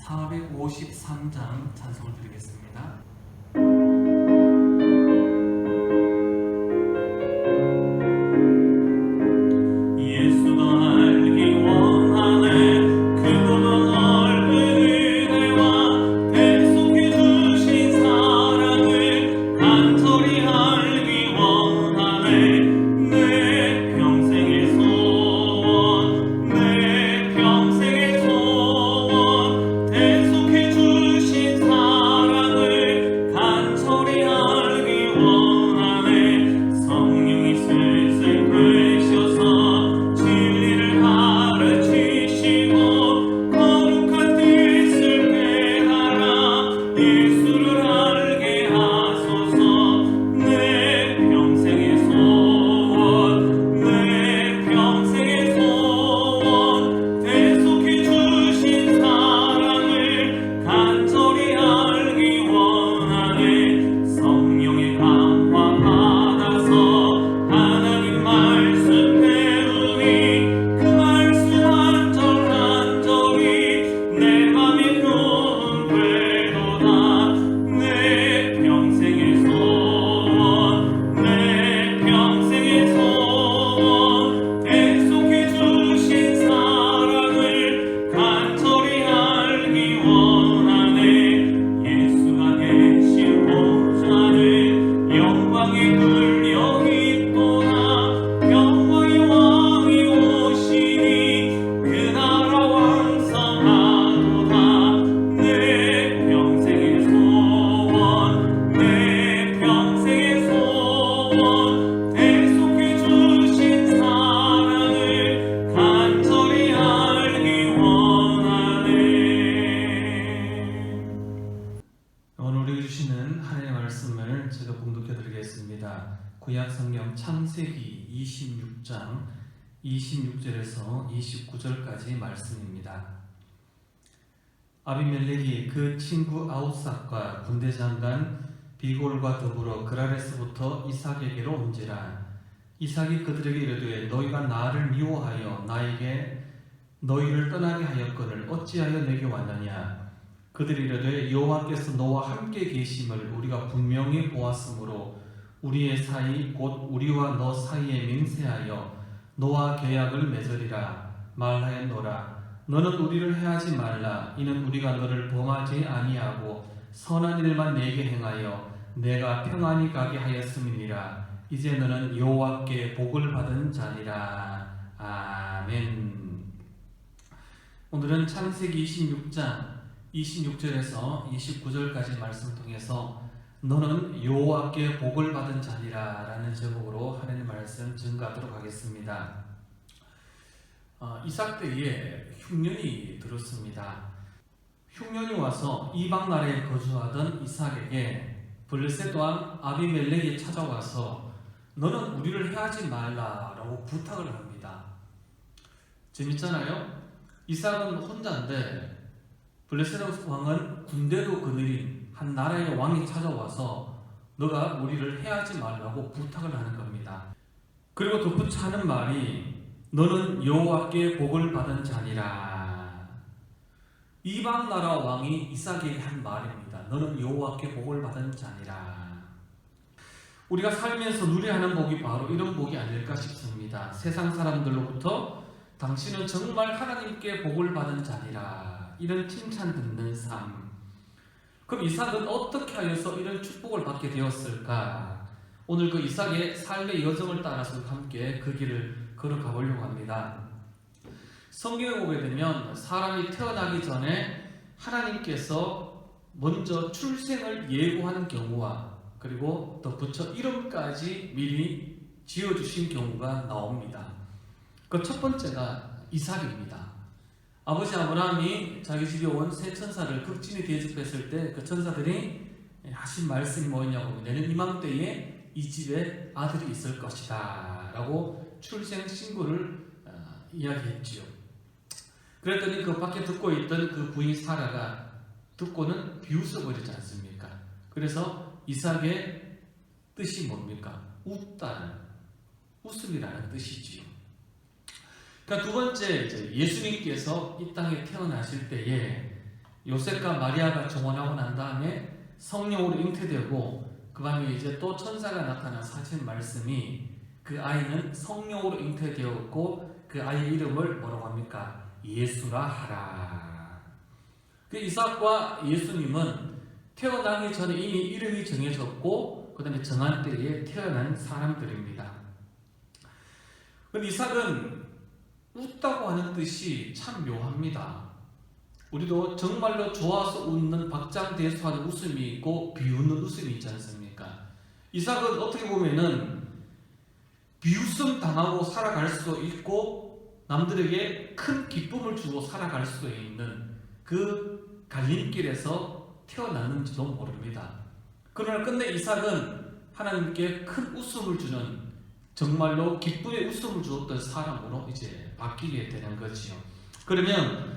453장 찬송을 드리겠습니다. 구약 성경 창세기 26장 26절에서 29절까지 말씀입니다. 아비멜렉이 그 친구 아웃삭과 군대 장관 비골과 더불어 그라레스부터 이삭에게로 온지라. 이삭이 그들에게 이르되 너희가 나를 미워하여 나에게 너희를 떠나게 하였거늘 어찌하여 내게 왔느냐. 그들이 이르되 여호와께서 너와 함께 계심을 우리가 분명히 보았으므로 우리의 사이 곧 우리와 너 사이에 맹세하여 너와 계약을 맺으리라 말하였노라. 너는 우리를 해하지 말라. 이는 우리가 너를 범하지 아니하고 선한 일만 내게 행하여 내가 평안히 가게 하였음이니라. 이제 너는 여호와께 복을 받은 자니라. 아멘. 오늘은 창세기 26장 26절에서 29절까지 말씀 통해서 너는 여호와께 복을 받은 자니라 라는 제목으로 하나님 말씀 증거하도록 하겠습니다. 이삭 때에 흉년이 들었습니다. 흉년이 와서 이방 나라에 거주하던 이삭에게 블레셋 왕 아비멜렉이 찾아와서 너는 우리를 해하지 말라라고 부탁을 합니다. 재밌잖아요. 이삭은 혼자인데 블레셋 왕은 군대도 거느린 한 나라의 왕이 찾아와서 너가 우리를 해하지 말라고 부탁을 하는 겁니다. 그리고 덧붙여 하는 말이 너는 여호와께 복을 받은 자니라. 이방 나라 왕이 이삭에게 한 말입니다. 너는 여호와께 복을 받은 자니라. 우리가 살면서 누려야 하는 복이 바로 이런 복이 아닐까 싶습니다. 세상 사람들로부터 당신은 정말 하나님께 복을 받은 자니라 이런 칭찬 듣는 삶. 그럼 이삭은 어떻게 하여서 이런 축복을 받게 되었을까? 오늘 그 이삭의 삶의 여정을 따라서 함께 그 길을 걸어가 보려고 합니다. 성경에 보게 되면 사람이 태어나기 전에 하나님께서 먼저 출생을 예고하는 경우와 그리고 덧붙여 이름까지 미리 지어주신 경우가 나옵니다. 그 첫 번째가 이삭입니다. 아버지 아브라함이 자기 집에 온 세 천사를 극진히 대접했을 때 그 천사들이 하신 말씀이 뭐였냐고 내는 이맘때에 이 집에 아들이 있을 것이다 라고 출생 신고를 이야기했지요. 그랬더니 그 밖에 듣고 있던 그 부인 사라가 듣고는 비웃어버리지 않습니까? 그래서 이삭의 뜻이 뭡니까? 웃다는, 웃음이라는 뜻이지요. 그러니까 두 번째, 예수님께서 이 땅에 태어나실 때에 요셉과 마리아가 정혼하고 난 다음에 성령으로 잉태되고 그 다음에 이제 또 천사가 나타난 사실 말씀이 그 아이는 성령으로 잉태되었고 그 아이의 이름을 뭐라고 합니까? 예수라 하라. 그 이삭과 예수님은 태어나기 전에 이미 이름이 정해졌고 그 다음에 정한 때에 태어난 사람들입니다. 근데 이삭은 웃다고 하는 뜻이 참 묘합니다. 우리도 정말로 좋아서 웃는 박장대소하는 웃음이 있고 비웃는 웃음이 있지 않습니까? 이삭은 어떻게 보면은 비웃음 당하고 살아갈 수도 있고 남들에게 큰 기쁨을 주고 살아갈 수도 있는 그 갈림길에서 태어났는지도 모릅니다. 그러나 끝내 이삭은 하나님께 큰 웃음을 주는 정말로 기쁨의 웃음을 주었던 사람으로 이제 바뀌게 되는 거지요. 그러면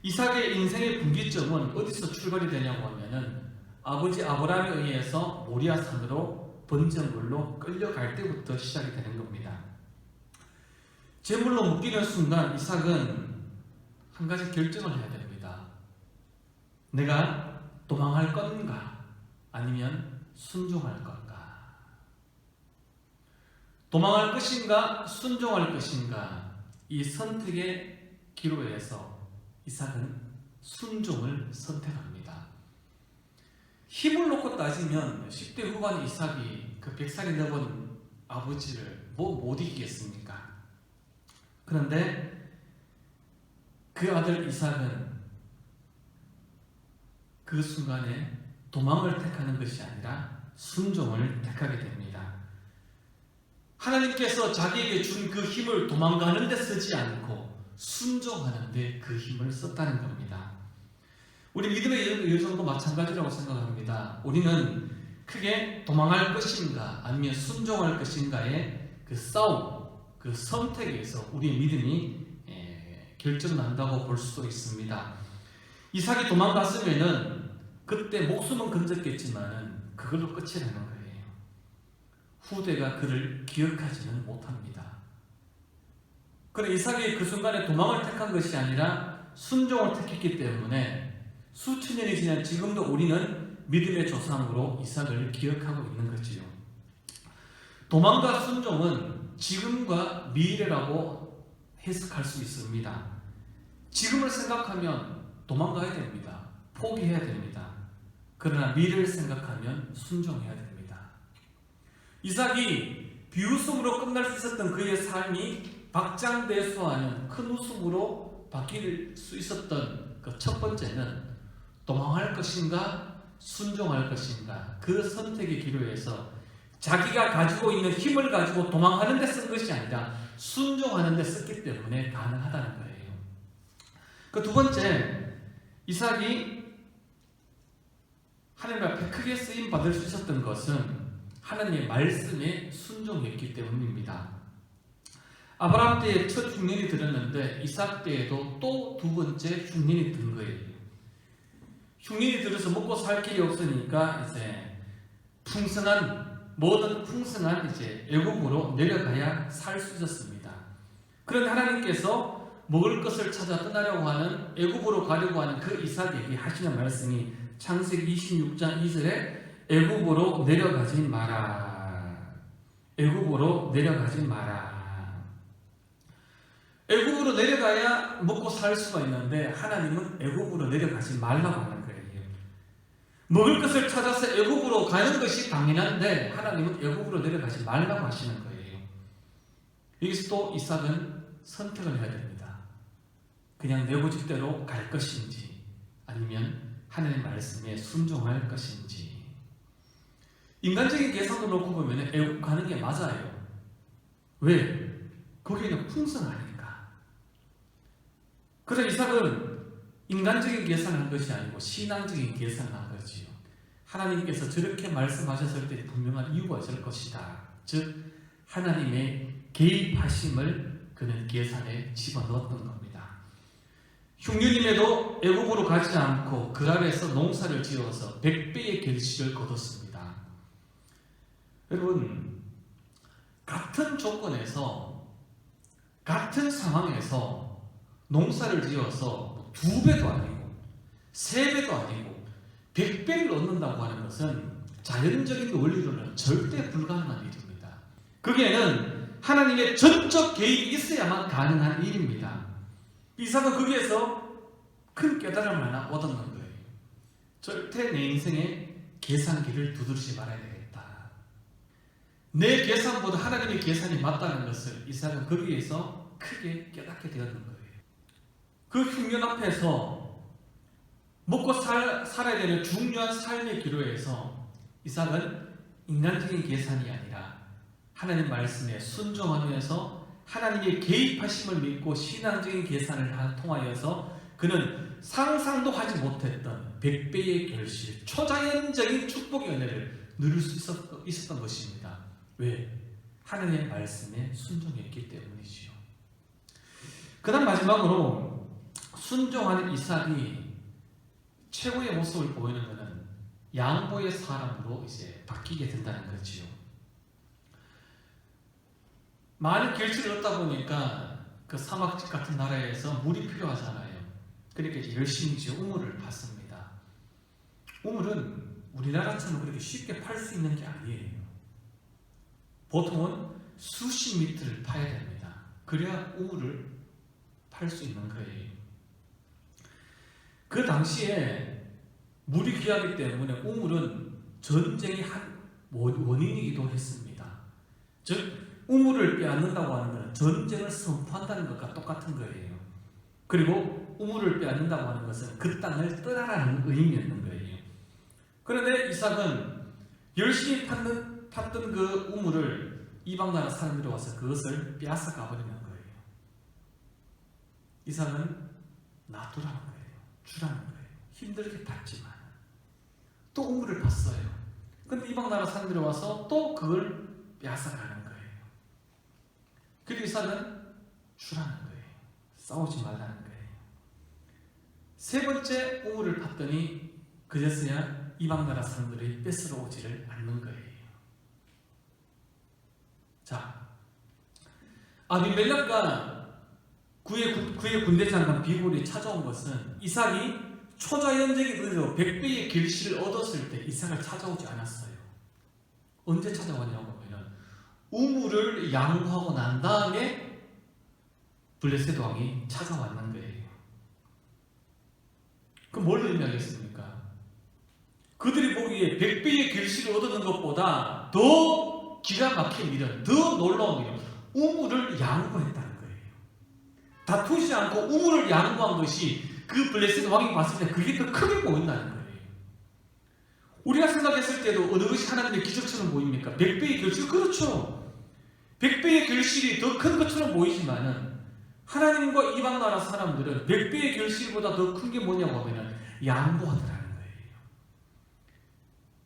이삭의 인생의 분기점은 어디서 출발이 되냐고 하면은 아버지 아브라함에 의해서 모리아산으로 번제물로 끌려갈 때부터 시작이 되는 겁니다. 제물로 묶이는 순간 이삭은 한 가지 결정을 해야 됩니다. 내가 도망할 건가 아니면 순종할 건가? 도망할 것인가 순종할 것인가? 이 선택의 기로에서 이삭은 순종을 선택합니다. 힘을 놓고 따지면 10대 후반 이삭이 그 100살이 넘은 아버지를 못 이기겠습니까? 그런데 그 아들 이삭은 그 순간에 도망을 택하는 것이 아니라 순종을 택하게 됩니다. 하나님께서 자기에게 준 그 힘을 도망가는 데 쓰지 않고 순종하는 데 그 힘을 썼다는 겁니다. 우리 믿음의 여정도 마찬가지라고 생각합니다. 우리는 크게 도망할 것인가 아니면 순종할 것인가의 그 싸움, 그 선택에서 우리의 믿음이 결정난다고 볼 수도 있습니다. 이삭이 도망갔으면은 그때 목숨은 건졌겠지만은 그걸로 끝이 나는 거예요. 후대가 그를 기억하지는 못합니다. 그러나 이삭이 그 순간에 도망을 택한 것이 아니라 순종을 택했기 때문에 수천 년이 지난 지금도 우리는 믿음의 조상으로 이삭을 기억하고 있는 거지요. 도망과 순종은 지금과 미래라고 해석할 수 있습니다. 지금을 생각하면 도망가야 됩니다. 포기해야 됩니다. 그러나 미래를 생각하면 순종해야 됩니다. 이삭이 비웃음으로 끝날 수 있었던 그의 삶이 박장대소하는 큰 웃음으로 바뀔 수 있었던 그 첫 번째는 도망할 것인가 순종할 것인가 그 선택의 기로에서 자기가 가지고 있는 힘을 가지고 도망하는 데 쓴 것이 아니라 순종하는 데 썼기 때문에 가능하다는 거예요. 그 두 번째, 이삭이 하나님 앞에 크게 쓰임 받을 수 있었던 것은 하나님의 말씀에 순종했기 때문입니다. 아브라함 때에 첫 흉년이 들었는데 이삭 때에도 또 두 번째 흉년이 든 거예요. 흉년이 들어서 먹고 살 길이 없으니까 이제 모든 풍성한 이제 애국으로 내려가야 살 수 있었습니다. 그런데 하나님께서 먹을 것을 찾아 떠나려고 하는 애국으로 가려고 하는 그 이삭에게 하시는 말씀이 창세기 26장 2절에 애국으로 내려가지 마라. 애국으로 내려가지 마라. 애국으로 내려가야 먹고 살 수가 있는데 하나님은 애국으로 내려가지 말라고 하는 거예요. 먹을 것을 찾아서 애국으로 가는 것이 당연한데 하나님은 애국으로 내려가지 말라고 하시는 거예요. 여기서 또 이삭은 선택을 해야 됩니다. 그냥 내 고집대로 갈 것인지 아니면 하나님 말씀에 순종할 것인지. 인간적인 계산으로 놓고 보면 애국 가는 게 맞아요. 왜? 거기는 풍성하니까. 그래서 이삭은 인간적인 계산을 한 것이 아니고 신앙적인 계산을 한 거지요. 하나님께서 저렇게 말씀하셨을 때 분명한 이유가 있을 것이다. 즉 하나님의 개입하심을 그는 계산에 집어넣었던 겁니다. 흉년임에도 애국으로 가지 않고 그 아래에서 농사를 지어서 100배의 결실을 거뒀습니다. 여러분, 같은 조건에서 같은 상황에서 농사를 지어서 2배도 아니고 3배도 아니고 100배를 얻는다고 하는 것은 자연적인 원리로는 절대 불가능한 일입니다. 거기에는 하나님의 전적 개입이 있어야만 가능한 일입니다. 이삭은 거기에서 큰 깨달음을 하나 얻었는 거예요. 절대 내 인생에 계산기를 두드리지 말아야 되겠다. 내 계산보다 하나님의 계산이 맞다는 것을 이삭은 거기에서 크게 깨닫게 되었는 거예요. 그 흉년 앞에서 먹고 살아야 되는 중요한 삶의 기로에서 이삭은 인간적인 계산이 아니라 하나님 말씀에 순종하면서 하나님의 개입하심을 믿고 신앙적인 계산을 통하여서 그는 상상도 하지 못했던 100배의 결실, 초자연적인 축복의 은혜를 누릴 수 있었던 것입니다. 왜? 하나님의 말씀에 순종했기 때문이지요. 그 다음 마지막으로 순종하는 이삭이 최고의 모습을 보이는 것은 양보의 사람으로 이제 바뀌게 된다는 거지요. 많은 결실을 얻다 보니까 그 사막집 같은 나라에서 물이 필요하잖아요. 그러니까 이제 열심히 이제 우물을 팠습니다. 우물은 우리나라처럼 그렇게 쉽게 팔 수 있는 게 아니에요. 보통은 수십 미터를 파야 됩니다. 그래야 우물을 팔 수 있는 거예요. 그 당시에 물이 귀하기 때문에 우물은 전쟁의 한 원인이기도 했습니다. 즉 우물을 빼앗는다고 하는 것은 전쟁을 선포한다는 것과 똑같은 거예요. 그리고 우물을 빼앗는다고 하는 것은 그 땅을 떠나라는 의미였는 거예요. 그런데 이삭은 열심히 팠던 그 우물을 이방 나라 사람들이 와서 그것을 빼앗아 가버리는 거예요. 이삭은 놔두라는 거예요. 주라는 거예요. 힘들게 팠지만 또 우물을 팠어요. 근데 이방 나라 사람들이 와서 또 그걸 빼앗아 가는 거예요. 그리고 이삭은 주라는 거예요. 싸우지 말라는 거예요. 세 번째 우물을 팠더니 그제서야 이방 나라 사람들이 뺏으러 오지를 않는 거예요. 자, 아비멜렉과 그의 군대 장관 비굴이 찾아온 것은 이삭이 초자연적인 의로 100배의 결실을 얻었을 때 이삭을 찾아오지 않았어요. 언제 찾아왔냐고 하면 우물을 양보하고 난 다음에 블레셋 왕이 찾아왔는 거예요. 그럼 뭘 의미하겠습니까? 그들이 보기에 100배의 결실을 얻는 것보다 더 기가 막힌 일은, 더 놀라운 일은 우물을 양보했다는 거예요. 다투지 않고 우물을 양보한 것이 그 블레셋 왕이 봤을 때 그게 더 크게 보인다는 거예요. 우리가 생각했을 때도 어느 것이 하나님의 기적처럼 보입니까? 100배의 결실, 그렇죠. 100배의 결실이 더 큰 것처럼 보이지만은 하나님과 이방 나라 사람들은 100배의 결실보다 더 큰 게 뭐냐고 하면 양보하더라는 거예요.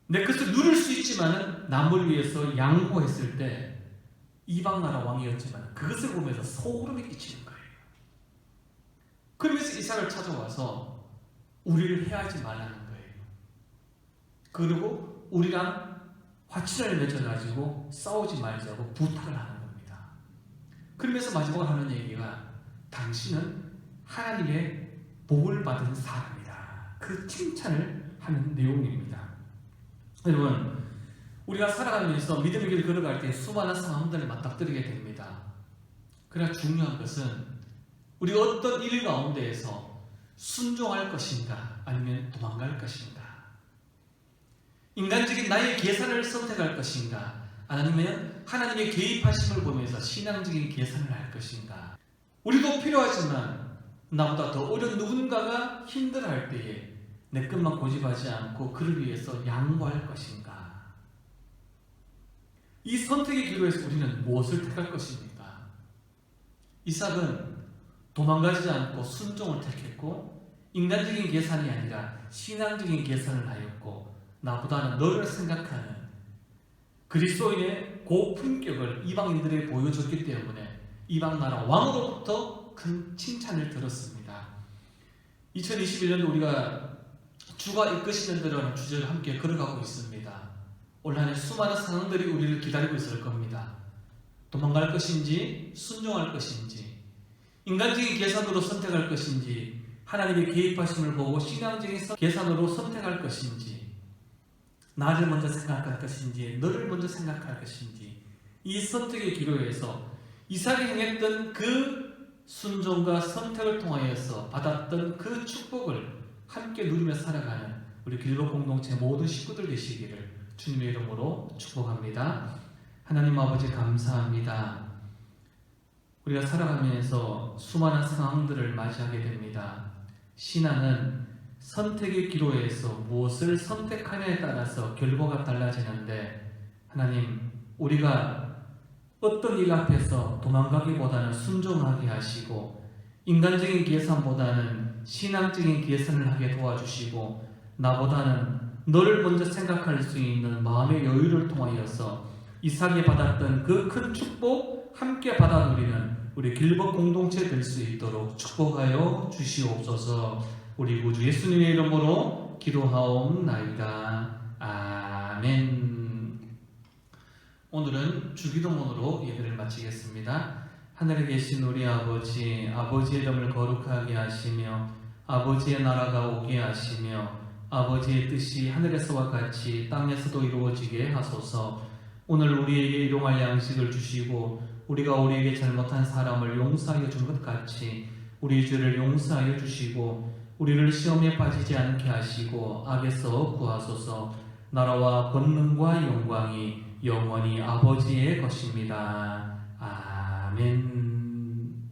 내 것을 누릴 수 있지만은 남을 위해서 양보했을 때 이방 나라 왕이었지만 그것을 보면서 소름이 끼치는 거예요. 그러면서 이삭을 찾아와서 우리를 해하지 말라는 거예요. 그리고 우리랑 화친을 맺어가지고 싸우지 말자고 부탁을 하는 겁니다. 그러면서 마지막으로 하는 얘기가 당신은 하나님의 복을 받은 사람이다. 그 칭찬을 하는 내용입니다. 여러분, 우리가 살아가면서 믿음의 길을 걸어갈 때 수많은 상황들을 맞닥뜨리게 됩니다. 그러나 중요한 것은 우리가 어떤 일 가운데에서 순종할 것인가 아니면 도망갈 것인가, 인간적인 나의 계산을 선택할 것인가 아니면 하나님의 개입하심을 보면서 신앙적인 계산을 할 것인가. 우리도 필요하지만 나보다 더 어려운 누군가가 힘들어할 때에 내 것만 고집하지 않고 그를 위해서 양보할 것인가. 이 선택의 기로에서 우리는 무엇을 택할 것입니까? 이삭은 도망가지 않고 순종을 택했고 인간적인 계산이 아니라 신앙적인 계산을 하였고 나보다는 너를 생각하는 그리스도인의 고품격을 이방인들에게 보여줬기 때문에 이방 나라 왕으로부터 큰 칭찬을 들었습니다. 2021년도 우리가 주가 이끄시는 대로 주제를 함께 걸어가고 있습니다. 올 한 해 수많은 상황들이 우리를 기다리고 있을 겁니다. 도망갈 것인지 순종할 것인지 인간적인 계산으로 선택할 것인지 하나님의 개입하심을 보고 신앙적인 계산으로 선택할 것인지, 나를 먼저 생각할 것인지, 너를 먼저 생각할 것인지, 이 선택의 기로에서 이삭이 행했던 그 순종과 선택을 통하여서 받았던 그 축복을 함께 누리며 살아가는 우리 길법 공동체 모든 식구들 되시기를 주님의 이름으로 축복합니다. 하나님 아버지 감사합니다. 우리가 살아가면서 수많은 상황들을 맞이하게 됩니다. 신앙은 선택의 기로에서 무엇을 선택하냐에 따라서 결과가 달라지는데, 하나님, 우리가 어떤 일 앞에서 도망가기보다는 순종하게 하시고, 인간적인 계산보다는 신앙적인 계산을 하게 도와주시고, 나보다는 너를 먼저 생각할 수 있는 마음의 여유를 통하여서 이삭이 받았던 그 큰 축복 함께 받아 누리는 우리 길법 공동체 될 수 있도록 축복하여 주시옵소서. 우리 구주 예수님의 이름으로 기도하옵나이다. 아멘. 오늘은 주기도문으로 예배를 마치겠습니다. 하늘에 계신 우리 아버지, 아버지의 이름을 거룩하게 하시며 아버지의 나라가 오게 하시며 아버지의 뜻이 하늘에서와 같이 땅에서도 이루어지게 하소서. 오늘 우리에게 일용할 양식을 주시고 우리가 우리에게 잘못한 사람을 용서하여 준 것 같이 우리 죄를 용서하여 주시고 우리를 시험에 빠지지 않게 하시고 악에서 구하소서. 나라와 권능과 영광이 영원히 아버지의 것입니다. 아멘.